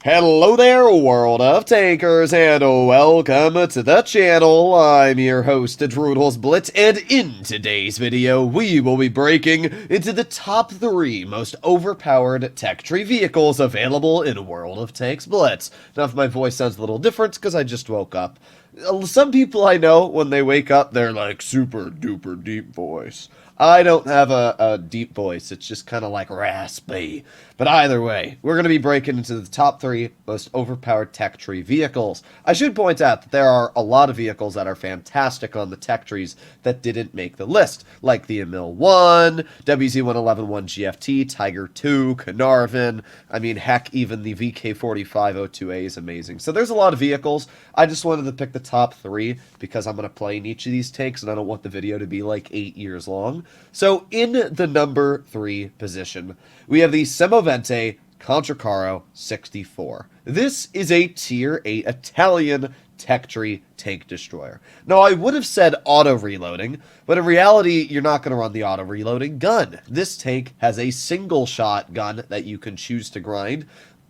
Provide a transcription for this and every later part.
Hello there, world of tankers, and welcome to the channel. I'm your host, Droodles Blitz, and in today's video, we will be breaking into the top 3 most overpowered tech tree vehicles available in World of Tanks Blitz. Now, if my voice sounds a little different, because I just woke up. Some people I know, when they wake up, they're like, super duper deep voice. I don't have a deep voice, it's just kind of like raspy. But either way, we're going to be breaking into the top 3 most overpowered tech tree vehicles. I should point out that there are a lot of vehicles that are fantastic on the tech trees that didn't make the list, like the Emil 1, WZ-111-1 GFT, Tiger 2, Carnarvon. I mean, heck, even the VK4502A is amazing. So there's a lot of vehicles. I just wanted to pick the top 3 because I'm going to play in each of these tanks, and I don't want the video to be like 8 years long. So in the number 3 position, we have the Semovente Controcarro 64. This is a tier 8 Italian tech tree tank destroyer. Now, I would have said auto-reloading, but in reality, you're not going to run the auto-reloading gun. This tank has a single-shot gun that you can choose to grind,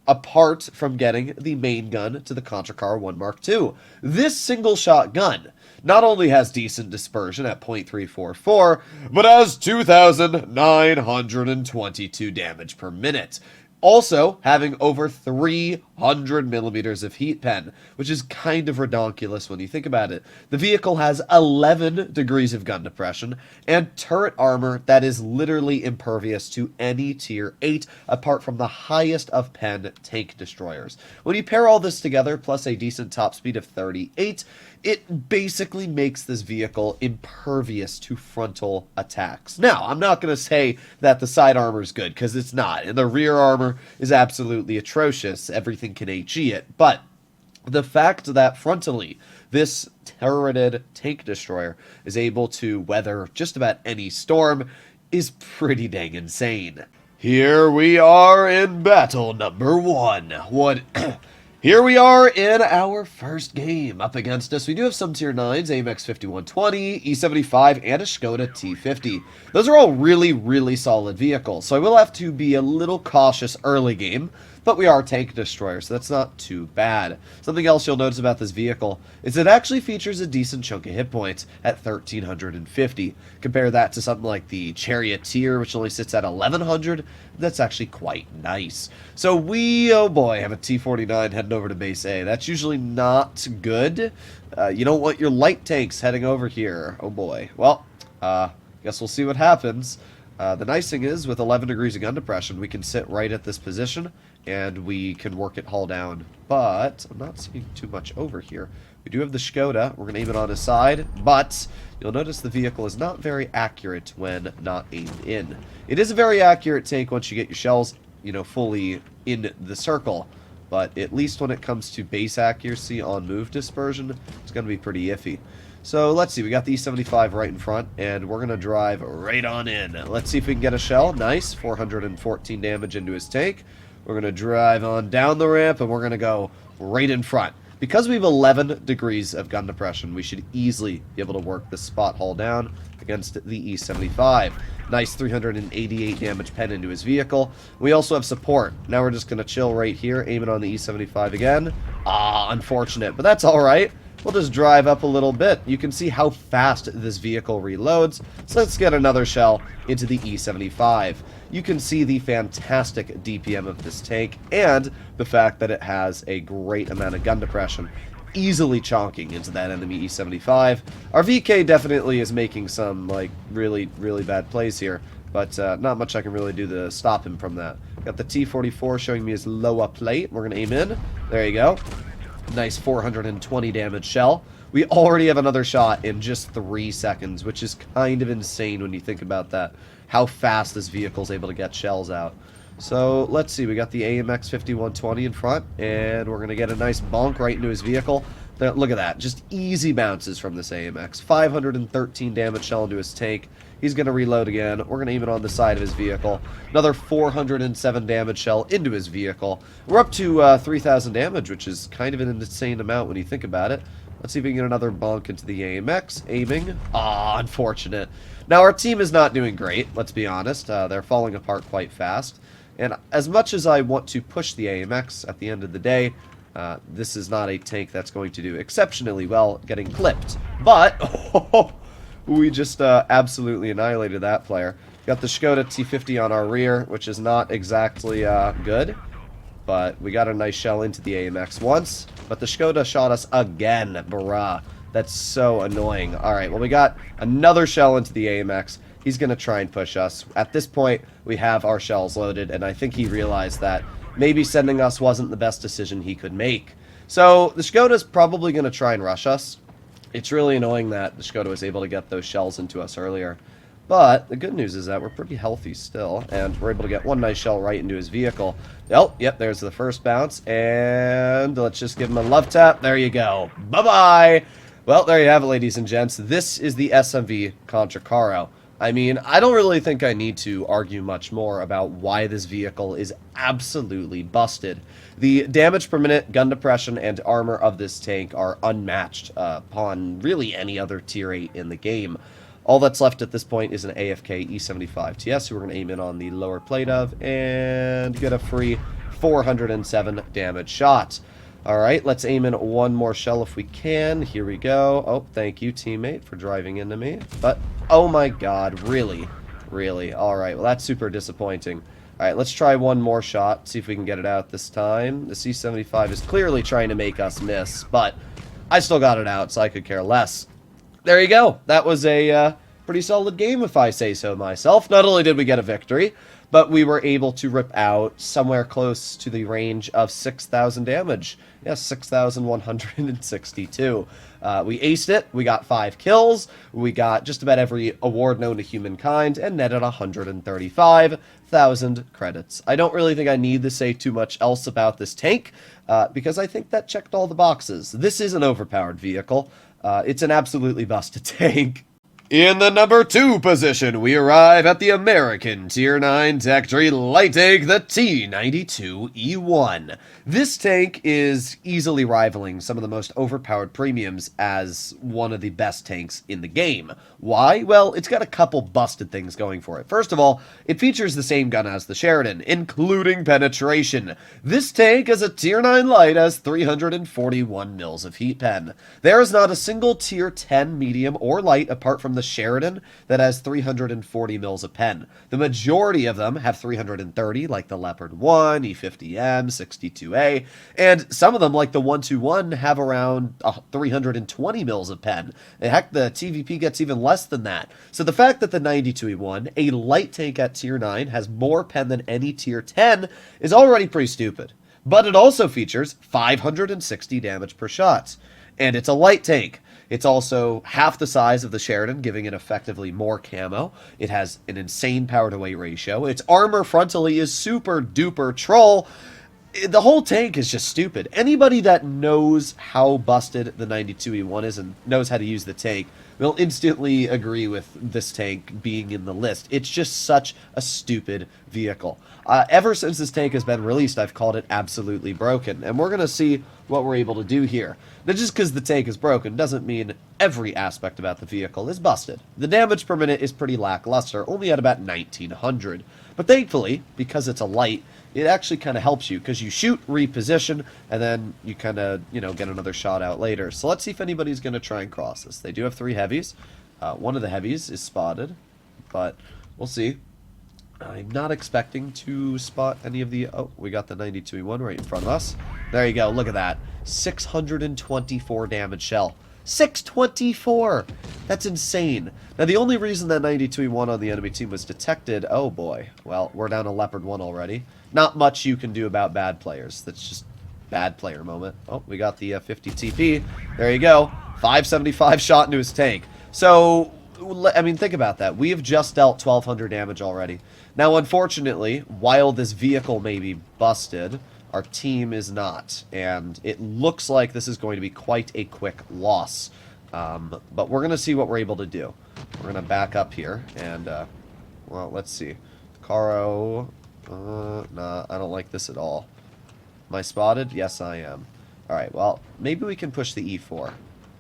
apart from getting the main gun to the Controcarro 1 Mark II. This single-shot gun not only has decent dispersion at .344, but has 2,922 damage per minute. Also, having over 300 millimeters of heat pen, which is kind of redonkulous when you think about it. The vehicle has 11 degrees of gun depression and turret armor that is literally impervious to any tier 8 apart from the highest of pen tank destroyers. When you pair all this together, plus a decent top speed of 38, it basically makes this vehicle impervious to frontal attacks. Now, I'm not going to say that the side armor is good, because it's not, and the rear armor is absolutely atrocious. Everything can HE it, but the fact that frontally, this turreted tank destroyer is able to weather just about any storm is pretty dang insane. Here we are in battle number 1. Here we are in our first game. Up against us, we do have some tier 9s, AMX 5120, E75, and a Skoda T50. Those are all really, really solid vehicles, so I will have to be a little cautious early game, but we are a tank destroyer, so that's not too bad. Something else you'll notice about this vehicle is it actually features a decent chunk of hit points at 1,350. Compare that to something like the Charioteer, which only sits at 1,100. That's actually quite nice. So we, oh boy, have a T49 heading over to base A. That's usually not good. You don't want your light tanks heading over here. Oh boy. Well, guess we'll see what happens. The nice thing is, with 11 degrees of gun depression, we can sit right at this position, and we can work it hull down. But I'm not seeing too much over here. We do have the Skoda. We're going to aim it on his side, but you'll notice the vehicle is not very accurate when not aimed in. It is a very accurate tank once you get your shells, you know, fully in the circle, but at least when it comes to base accuracy on move dispersion, it's going to be pretty iffy. So let's see, we got the E75 right in front, and we're going to drive right on in. Let's see if we can get a shell. Nice, 414 damage into his tank. We're going to drive on down the ramp, and we're going to go right in front. Because we have 11 degrees of gun depression, we should easily be able to work the spot hull down against the E75. Nice 388 damage pen into his vehicle. We also have support. Now we're just going to chill right here, aim it on the E75 again. Unfortunate, but that's alright. We'll just drive up a little bit. You can see how fast this vehicle reloads. So let's get another shell into the E75. You can see the fantastic DPM of this tank and the fact that it has a great amount of gun depression, easily chonking into that enemy E75. Our VK definitely is making some like really, really bad plays here, but not much I can really do to stop him from that. Got the T44 showing me his lower plate. We're going to aim in. There you go. Nice 420 damage shell. We already have another shot in just 3 seconds, which is kind of insane when you think about that. How fast this vehicle is able to get shells out. So let's see, we got the AMX 5120 in front, and we're going to get a nice bonk right into his vehicle. Look at that, just easy bounces from this AMX. 513 damage shell into his tank. He's going to reload again. We're going to aim it on the side of his vehicle. Another 407 damage shell into his vehicle. We're up to 3,000 damage, which is kind of an insane amount when you think about it. Let's see if we can get another bonk into the AMX. Aiming. Unfortunate. Now, our team is not doing great, let's be honest. They're falling apart quite fast. And as much as I want to push the AMX, at the end of the day, this is not a tank that's going to do exceptionally well getting clipped. But, we just absolutely annihilated that player. Got the Skoda T50 on our rear, which is not exactly good. But we got a nice shell into the AMX once. But the Skoda shot us again, bruh. That's so annoying. Alright, well we got another shell into the AMX. He's going to try and push us. At this point, we have our shells loaded, and I think he realized that maybe sending us wasn't the best decision he could make. So the Skoda's probably going to try and rush us. It's really annoying that the Skoda was able to get those shells into us earlier. But the good news is that we're pretty healthy still, and we're able to get one nice shell right into his vehicle. Oh, yep, there's the first bounce, and let's just give him a love tap. There you go. Bye-bye! Well, there you have it, ladies and gents. This is the SMV Controcarro. I mean, I don't really think I need to argue much more about why this vehicle is absolutely busted. The damage per minute, gun depression, and armor of this tank are unmatched upon really any other tier 8 in the game. All that's left at this point is an AFK E75 TS, who we're going to aim in on the lower plate of, and get a free 407 damage shot. Alright, let's aim in one more shell if we can. Here we go. Oh, thank you, teammate, for driving into me. But, oh my god, really? Really? Alright, well that's super disappointing. Alright, let's try one more shot, see if we can get it out this time. The C75 is clearly trying to make us miss, but I still got it out, so I could care less. There you go. That was a pretty solid game, if I say so myself. Not only did we get a victory, but we were able to rip out somewhere close to the range of 6,000 damage. Yes, 6,162. We aced it. We got 5 kills. We got just about every award known to humankind and netted 135,000 credits. I don't really think I need to say too much else about this tank, because I think that checked all the boxes. This is an overpowered vehicle. It's an absolutely busted tank. In the number 2 position, we arrive at the American Tier 9 tech tree light tank, the T92E1. This tank is easily rivaling some of the most overpowered premiums as one of the best tanks in the game. Why? Well, it's got a couple busted things going for it. First of all, it features the same gun as the Sheridan, including penetration. This tank as a Tier 9 light has 341 mils of heat pen. There is not a single Tier 10 medium or light apart from the Sheridan that has 340 mils of pen. The majority of them have 330, like the Leopard 1, E50M, 62A, and some of them, like the 121, have around 320 mils of pen. And heck, the TVP gets even less than that. So the fact that the 92E1, a light tank at Tier 9, has more pen than any Tier 10 is already pretty stupid. But it also features 560 damage per shot. And it's a light tank. It's also half the size of the Sheridan, giving it effectively more camo. It has an insane power-to-weight ratio. Its armor frontally is super duper troll. The whole tank is just stupid. Anybody that knows how busted the 92E1 is and knows how to use the tank will instantly agree with this tank being in the list. It's just such a stupid vehicle. Ever since this tank has been released, I've called it absolutely broken, and we're going to see what we're able to do here. Now, just because the tank is broken doesn't mean every aspect about the vehicle is busted. The damage per minute is pretty lackluster, only at about 1,900. But thankfully, because it's a light, it actually kind of helps you, because you shoot, reposition, and then you kind of, get another shot out later. So let's see if anybody's going to try and cross this. They do have 3 heavies. One of the heavies is spotted, but we'll see. I'm not expecting to spot any of the... Oh, we got the 92E1 right in front of us. There you go. Look at that. 624 damage shell. 624! That's insane. Now, the only reason that 92E1 on the enemy team was detected... Oh, boy. Well, we're down to Leopard 1 already. Not much you can do about bad players. That's just bad player moment. Oh, we got the 50 TP. There you go. 575 shot into his tank. So... I mean, think about that. We have just dealt 1,200 damage already. Now, unfortunately, while this vehicle may be busted, our team is not. And it looks like this is going to be quite a quick loss. But we're going to see what we're able to do. We're going to back up here. And, well, let's see. Caro... nah, I don't like this at all. Am I spotted? Yes, I am. Alright, well, maybe we can push the E4.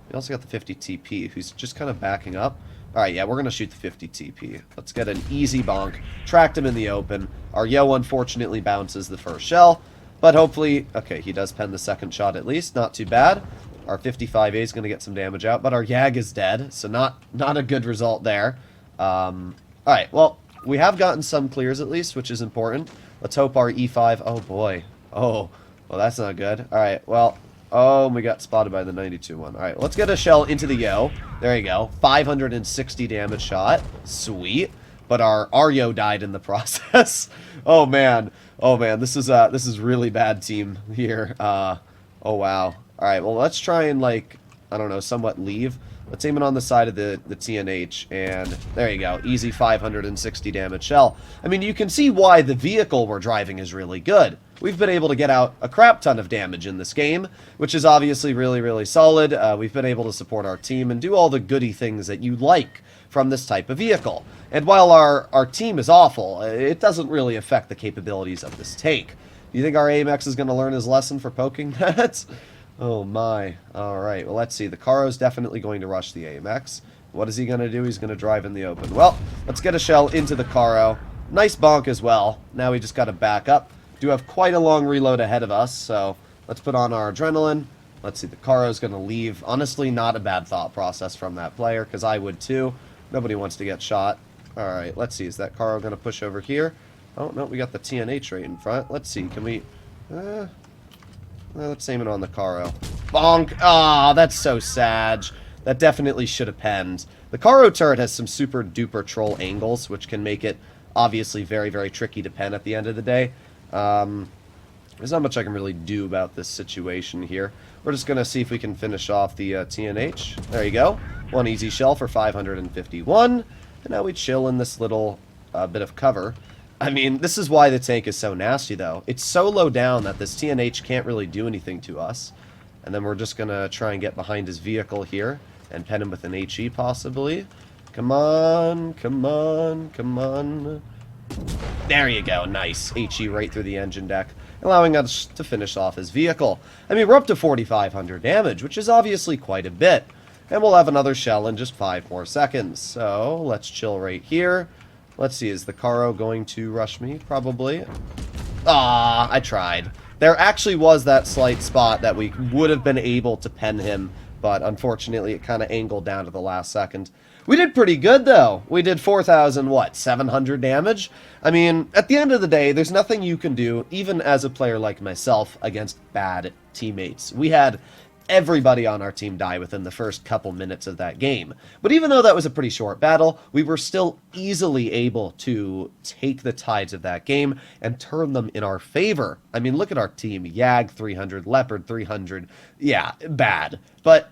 We also got the 50 TP, who's just kind of backing up. Alright, yeah, we're going to shoot the 50 TP. Let's get an easy bonk. Tracked him in the open. Our Yo unfortunately bounces the first shell, but hopefully, okay, he does pen the second shot at least, not too bad. Our 55A is going to get some damage out, but our Yag is dead, so not a good result there. Alright, well, we have gotten some clears at least, which is important. Let's hope our E5, oh boy, oh, well that's not good. Alright, well, oh, we got spotted by the 92 one. Alright, let's get a shell into the Yo. There you go, 560 damage shot, sweet. But our Yo died in the process. Oh man, this is really bad team here. Oh wow. All right, well let's try and like, I don't know, somewhat leave. Let's aim it on the side of the TNH, and there you go, easy 560 damage shell. I mean, you can see why the vehicle we're driving is really good. We've been able to get out a crap ton of damage in this game, which is obviously really, really solid. We've been able to support our team and do all the goody things that you like from this type of vehicle. And while our team is awful, it doesn't really affect the capabilities of this tank. You think our AMX is going to learn his lesson for poking that? Oh my. Alright, well let's see. The Carro's definitely going to rush the AMX. What is he going to do? He's going to drive in the open. Well, let's get a shell into the Carro. Nice bonk as well. Now we just got to back up. Do have quite a long reload ahead of us, so let's put on our adrenaline. Let's see, the Carro's going to leave. Honestly, not a bad thought process from that player, because I would too. Nobody wants to get shot. Alright, let's see. Is that Carro going to push over here? Oh, no, we got the TNH right in front. Let's see. Can we... let's aim it on the Carro. Bonk! Ah, that's so sad. That definitely should have penned. The Carro turret has some super duper troll angles, which can make it obviously very, very tricky to pen at the end of the day. There's not much I can really do about this situation here. We're just going to see if we can finish off the TNH. There you go. One easy shell for 551. And now we chill in this little bit of cover. I mean, this is why the tank is so nasty, though. It's so low down that this TNH can't really do anything to us. And then we're just going to try and get behind his vehicle here and pen him with an HE, possibly. Come on, come on, come on. There you go. Nice. HE right through the engine deck, allowing us to finish off his vehicle. I mean, we're up to 4,500 damage, which is obviously quite a bit. And we'll have another shell in just 5 more seconds. So, let's chill right here. Let's see, is the Carro going to rush me? Probably. Ah, I tried. There actually was that slight spot that we would have been able to pen him, but unfortunately it kind of angled down to the last second. We did pretty good, though. We did 4,700 damage? I mean, at the end of the day, there's nothing you can do, even as a player like myself, against bad teammates. We had everybody on our team die within the first couple minutes of that game. But even though that was a pretty short battle, we were still easily able to take the tides of that game and turn them in our favor. I mean, look at our team. Yag 300, Leopard 300. Yeah, bad. But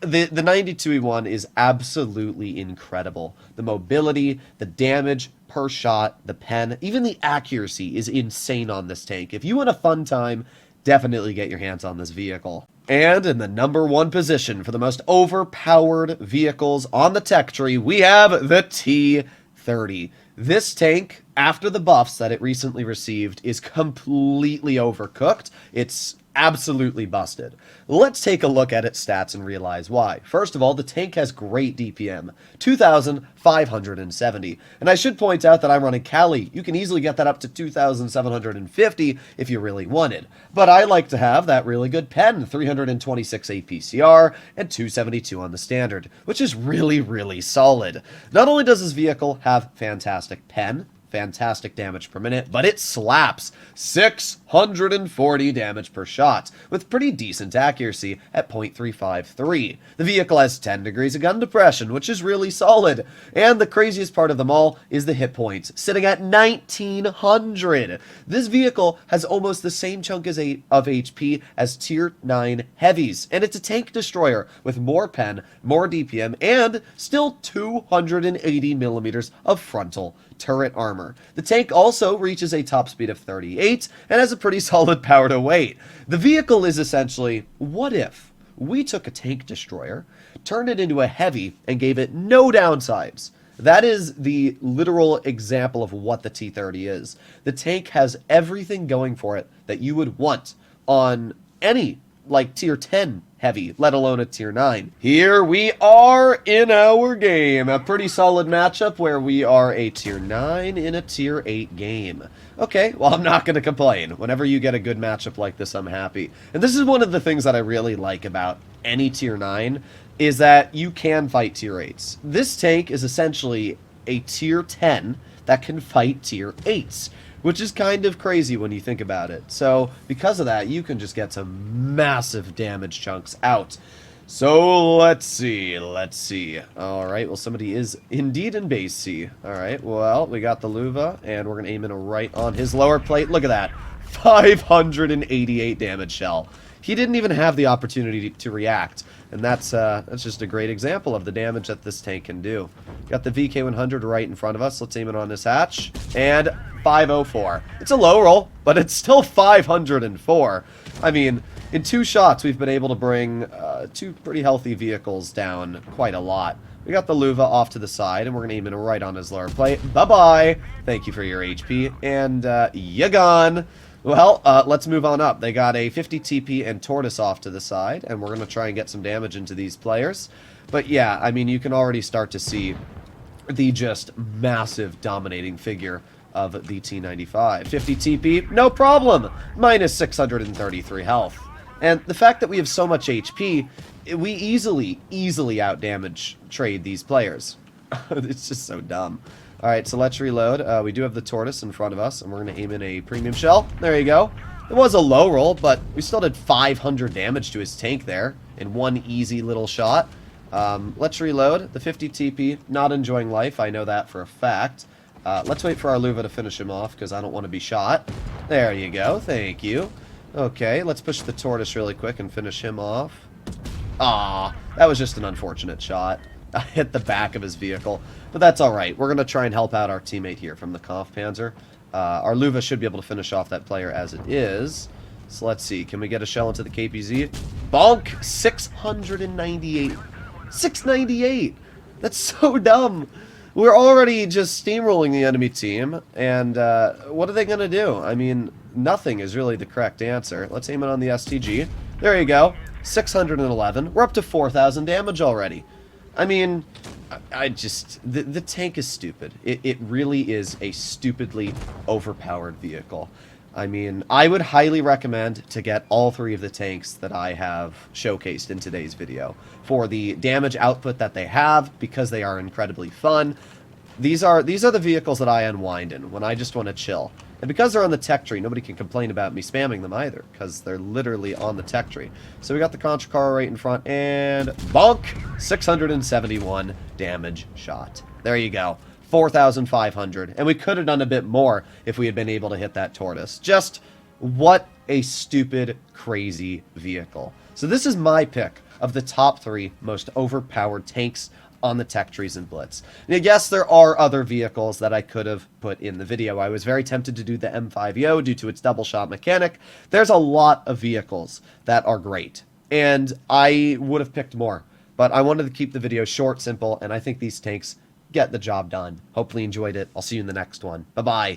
the 92E1 is absolutely incredible. The mobility, the damage per shot, the pen, even the accuracy is insane on this tank. If you want a fun time, definitely get your hands on this vehicle. And in the #1 position for the most overpowered vehicles on the tech tree, we have the T30. This tank, after the buffs that it recently received, is completely overcooked. It's absolutely busted. Let's take a look at its stats and realize why. First of all, the tank has great DPM, 2,570. And I should point out that I'm running Kali. You can easily get that up to 2,750 if you really wanted. But I like to have that really good pen, 326 APCR and 272 on the standard, which is really, really solid. Not only does this vehicle have fantastic pen, fantastic damage per minute, but it slaps 640 damage per shot, with pretty decent accuracy at .353. The vehicle has 10 degrees of gun depression, which is really solid, and the craziest part of them all is the hit points, sitting at 1,900. This vehicle has almost the same chunk of HP as Tier 9 heavies, and it's a tank destroyer with more pen, more DPM, and still 280 millimeters of frontal turret armor. The tank also reaches a top speed of 38 and has a pretty solid power to weight. The vehicle is essentially, what if we took a tank destroyer, turned it into a heavy, and gave it no downsides? That is the literal example of what the T30 is. The tank has everything going for it that you would want on any, like, Tier 10 heavy, let alone a tier 9. Here we are in our game. A pretty solid matchup where we are a tier 9 in a tier 8 game. Okay, well, I'm not going to complain. Whenever you get a good matchup like this, I'm happy. And this is one of the things that I really like about any tier 9, is that you can fight tier 8s. This tank is essentially a tier 10 that can fight tier 8s, which is kind of crazy when you think about it. So, because of that, you can just get some massive damage chunks out. So, let's see. Alright, well, somebody is indeed in base C. Alright, well, we got the Luva, and we're going to aim in right on his lower plate. Look at that. 588 damage shell. He didn't even have the opportunity to react, and that's just a great example of the damage that this tank can do. Got the VK100 right in front of us. Let's aim it on this hatch, and 504. It's a low roll, but it's still 504. I mean, in 2 shots, we've been able to bring 2 pretty healthy vehicles down quite a lot. We got the Luva off to the side, and we're going to aim it right on his lower plate. Bye-bye. Thank you for your HP, and you're gone. Well, let's move on up. They got a 50 TP and Tortoise off to the side, and we're going to try and get some damage into these players. But yeah, I mean, you can already start to see the just massive dominating figure of the T95. 50 TP, no problem. Minus 633 health. And the fact that we have so much HP, we easily outdamage trade these players. It's just so dumb. Alright, so let's reload. We do have the Tortoise in front of us, and we're going to aim in a premium shell. There you go. It was a low roll, but we still did 500 damage to his tank there in one easy little shot. Let's reload. The 50 TP, not enjoying life. I know that for a fact. Let's wait for our Luva to finish him off, because I don't want to be shot. There you go. Thank you. Okay, let's push the Tortoise really quick and finish him off. Ah, that was just an unfortunate shot. I hit the back of his vehicle, but that's alright. We're going to try and help out our teammate here from the Kampfpanzer. Our Luva should be able to finish off that player as it is. So let's see. Can we get a shell into the KPZ? Bonk! 698. 698! That's so dumb! We're already just steamrolling the enemy team, and what are they going to do? I mean, nothing is really the correct answer. Let's aim it on the STG. There you go. 611. We're up to 4,000 damage already. I mean, the tank is stupid. It really is a stupidly overpowered vehicle. I mean, I would highly recommend to get all 3 of the tanks that I have showcased in today's video for the damage output that they have, because they are incredibly fun. These are the vehicles that I unwind in when I just want to chill. And because they're on the tech tree, nobody can complain about me spamming them either, because they're literally on the tech tree. So we got the Controcarro right in front, and bonk! 671 damage shot. There you go. 4,500. And we could have done a bit more if we had been able to hit that Tortoise. Just what a stupid, crazy vehicle. So this is my pick of the top 3 most overpowered tanks on the tech trees and Blitz. Now, yes, there are other vehicles that I could have put in the video. I was very tempted to do the M5EO due to its double shot mechanic. There's a lot of vehicles that are great, and I would have picked more. But I wanted to keep the video short, simple, and I think these tanks get the job done. Hopefully you enjoyed it. I'll see you in the next one. Bye-bye.